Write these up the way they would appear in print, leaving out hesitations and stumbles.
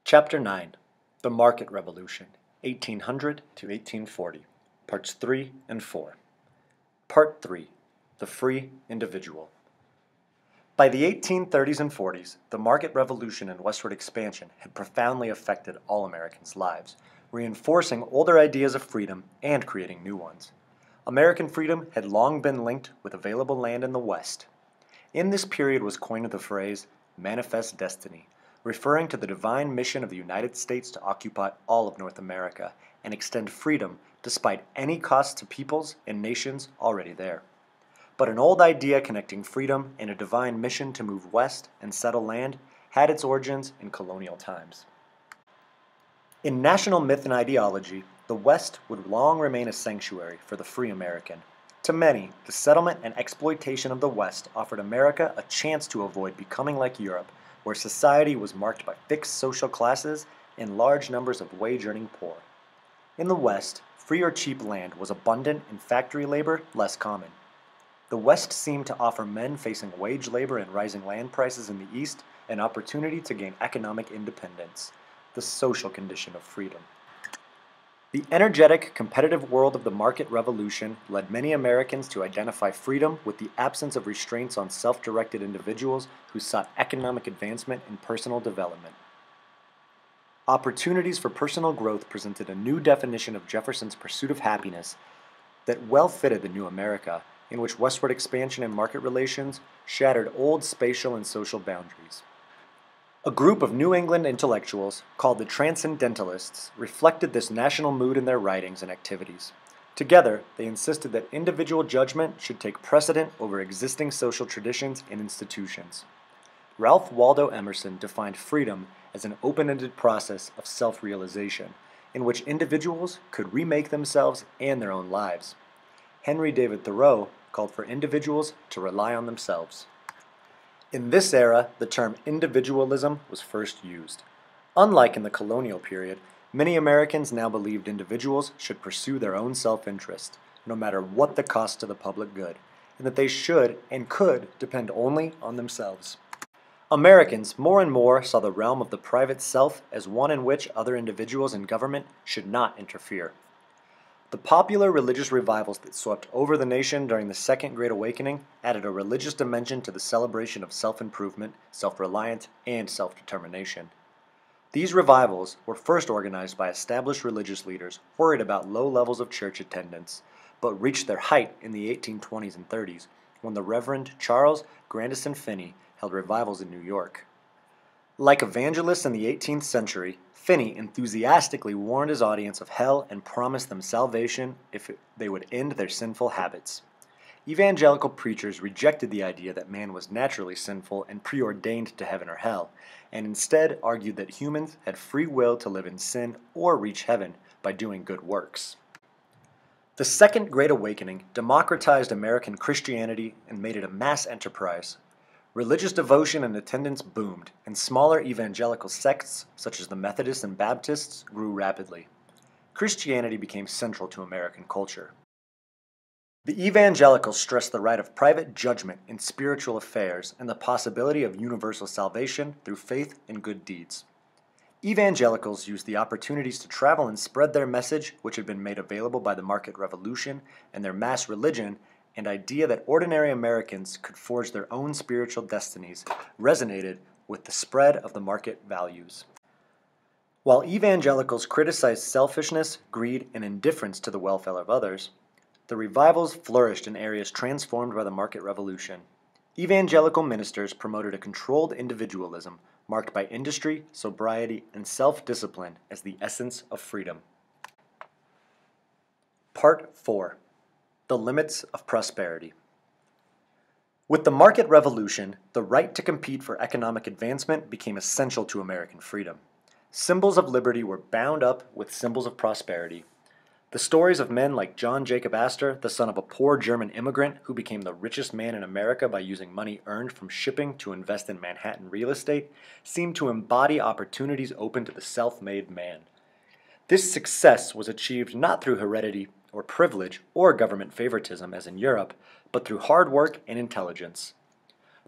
Chapter 9 The Market Revolution, 1800 to 1840, Parts 3 and 4. Part 3 The Free Individual. By the 1830s and 40s, the market revolution and westward expansion had profoundly affected all Americans' lives, reinforcing older ideas of freedom and creating new ones. American freedom had long been linked with available land in the West. In this period was coined the phrase, manifest destiny, referring to the divine mission of the United States to occupy all of North America and extend freedom despite any cost to peoples and nations already there. But an old idea connecting freedom and a divine mission to move west and settle land had its origins in colonial times. In national myth and ideology, the West would long remain a sanctuary for the free American. To many, the settlement and exploitation of the West offered America a chance to avoid becoming like Europe, where society was marked by fixed social classes and large numbers of wage-earning poor. In the West, free or cheap land was abundant and factory labor less common. The West seemed to offer men facing wage labor and rising land prices in the East an opportunity to gain economic independence, the social condition of freedom. The energetic, competitive world of the market revolution led many Americans to identify freedom with the absence of restraints on self-directed individuals who sought economic advancement and personal development. Opportunities for personal growth presented a new definition of Jefferson's pursuit of happiness that well fitted the new America, in which westward expansion and market relations shattered old spatial and social boundaries. A group of New England intellectuals, called the Transcendentalists, reflected this national mood in their writings and activities. Together, they insisted that individual judgment should take precedent over existing social traditions and institutions. Ralph Waldo Emerson defined freedom as an open-ended process of self-realization, in which individuals could remake themselves and their own lives. Henry David Thoreau called for individuals to rely on themselves. In this era, the term individualism was first used. Unlike in the colonial period, many Americans now believed individuals should pursue their own self-interest, no matter what the cost to the public good, and that they should and could depend only on themselves. Americans more and more saw the realm of the private self as one in which other individuals and government should not interfere. The popular religious revivals that swept over the nation during the Second Great Awakening added a religious dimension to the celebration of self-improvement, self-reliance, and self-determination. These revivals were first organized by established religious leaders worried about low levels of church attendance, but reached their height in the 1820s and 30s when the Reverend Charles Grandison Finney held revivals in New York. Like evangelists in the 18th century, Finney enthusiastically warned his audience of hell and promised them salvation if they would end their sinful habits. Evangelical preachers rejected the idea that man was naturally sinful and preordained to heaven or hell, and instead argued that humans had free will to live in sin or reach heaven by doing good works. The Second Great Awakening democratized American Christianity and made it a mass enterprise. Religious devotion and attendance boomed, and smaller evangelical sects, such as the Methodists and Baptists, grew rapidly. Christianity became central to American culture. The evangelicals stressed the right of private judgment in spiritual affairs and the possibility of universal salvation through faith and good deeds. Evangelicals used the opportunities to travel and spread their message, which had been made available by the market revolution and their mass religion, and idea that ordinary Americans could forge their own spiritual destinies resonated with the spread of the market values. While evangelicals criticized selfishness, greed, and indifference to the welfare of others, the revivals flourished in areas transformed by the market revolution. Evangelical ministers promoted a controlled individualism marked by industry, sobriety, and self-discipline as the essence of freedom. Part 4. The Limits of Prosperity. With the market revolution, the right to compete for economic advancement became essential to American freedom. Symbols of liberty were bound up with symbols of prosperity. The stories of men like John Jacob Astor, the son of a poor German immigrant who became the richest man in America by using money earned from shipping to invest in Manhattan real estate, seem to embody opportunities open to the self-made man. This success was achieved not through heredity or privilege or government favoritism as in Europe, but through hard work and intelligence.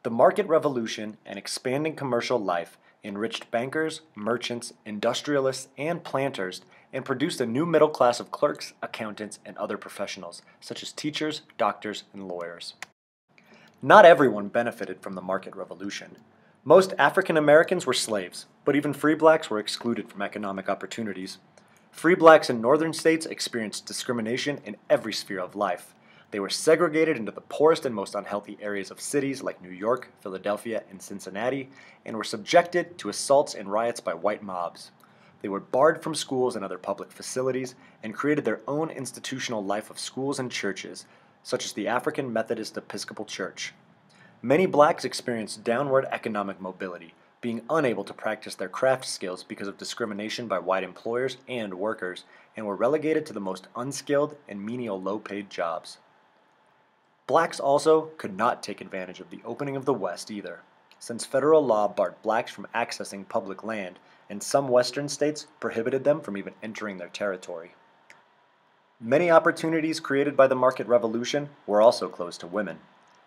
The market revolution and expanding commercial life enriched bankers, merchants, industrialists, and planters, and produced a new middle class of clerks, accountants, and other professionals, such as teachers, doctors, and lawyers. Not everyone benefited from the market revolution. Most African Americans were slaves, but even free blacks were excluded from economic opportunities. Free blacks in northern states experienced discrimination in every sphere of life. They were segregated into the poorest and most unhealthy areas of cities like New York, Philadelphia, and Cincinnati, and were subjected to assaults and riots by white mobs. They were barred from schools and other public facilities, and created their own institutional life of schools and churches, such as the African Methodist Episcopal Church. Many blacks experienced downward economic mobility, being unable to practice their craft skills because of discrimination by white employers and workers, and were relegated to the most unskilled and menial low-paid jobs. Blacks also could not take advantage of the opening of the West either, since federal law barred blacks from accessing public land, and some western states prohibited them from even entering their territory. Many opportunities created by the market revolution were also closed to women.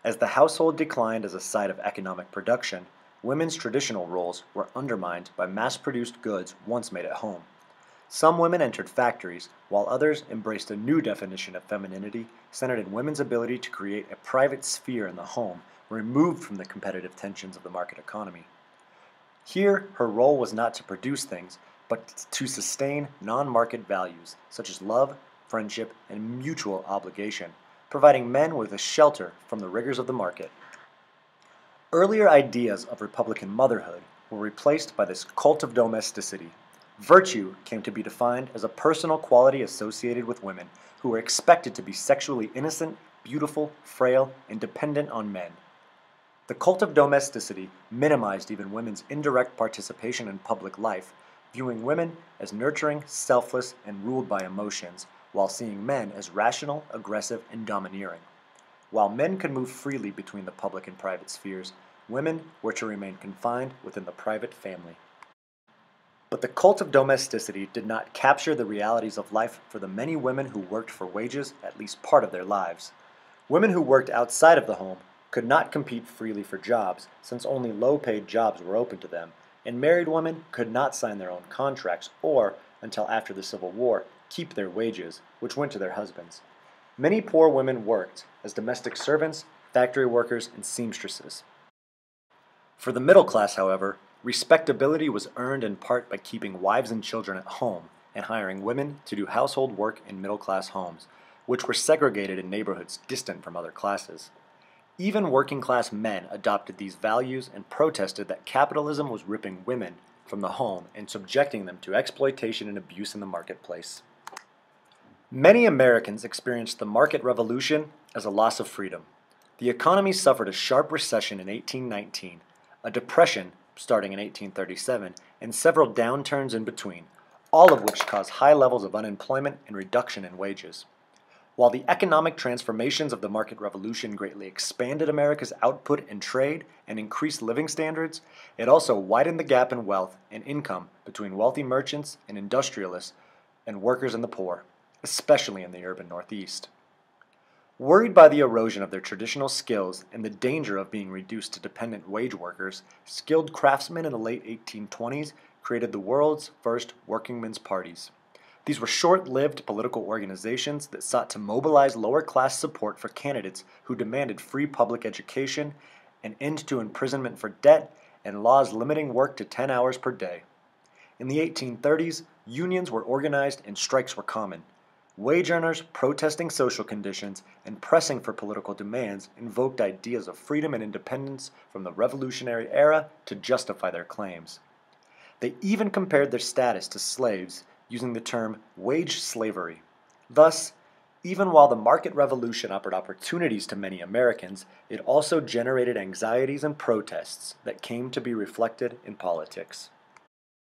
As the household declined as a site of economic production, women's traditional roles were undermined by mass-produced goods once made at home. Some women entered factories, while others embraced a new definition of femininity centered in women's ability to create a private sphere in the home, removed from the competitive tensions of the market economy. Here, her role was not to produce things, but to sustain non-market values, such as love, friendship, and mutual obligation, providing men with a shelter from the rigors of the market. Earlier ideas of Republican motherhood were replaced by this cult of domesticity. Virtue came to be defined as a personal quality associated with women who were expected to be sexually innocent, beautiful, frail, and dependent on men. The cult of domesticity minimized even women's indirect participation in public life, viewing women as nurturing, selfless, and ruled by emotions, while seeing men as rational, aggressive, and domineering. While men could move freely between the public and private spheres, women were to remain confined within the private family. But the cult of domesticity did not capture the realities of life for the many women who worked for wages at least part of their lives. Women who worked outside of the home could not compete freely for jobs, since only low-paid jobs were open to them, and married women could not sign their own contracts or, until after the Civil War, keep their wages, which went to their husbands. Many poor women worked as domestic servants, factory workers, and seamstresses. For the middle class, however, respectability was earned in part by keeping wives and children at home and hiring women to do household work in middle-class homes, which were segregated in neighborhoods distant from other classes. Even working-class men adopted these values and protested that capitalism was ripping women from the home and subjecting them to exploitation and abuse in the marketplace. Many Americans experienced the market revolution as a loss of freedom. The economy suffered a sharp recession in 1819, a depression starting in 1837, and several downturns in between, all of which caused high levels of unemployment and reduction in wages. While the economic transformations of the market revolution greatly expanded America's output and trade and increased living standards, it also widened the gap in wealth and income between wealthy merchants and industrialists and workers and the poor, especially in the urban Northeast. Worried by the erosion of their traditional skills and the danger of being reduced to dependent wage workers, skilled craftsmen in the late 1820s created the world's first workingmen's parties. These were short-lived political organizations that sought to mobilize lower-class support for candidates who demanded free public education, an end to imprisonment for debt, and laws limiting work to 10 hours per day. In the 1830s, unions were organized and strikes were common. Wage earners protesting social conditions and pressing for political demands invoked ideas of freedom and independence from the Revolutionary era to justify their claims. They even compared their status to slaves, using the term wage slavery. Thus, even while the market revolution offered opportunities to many Americans, it also generated anxieties and protests that came to be reflected in politics.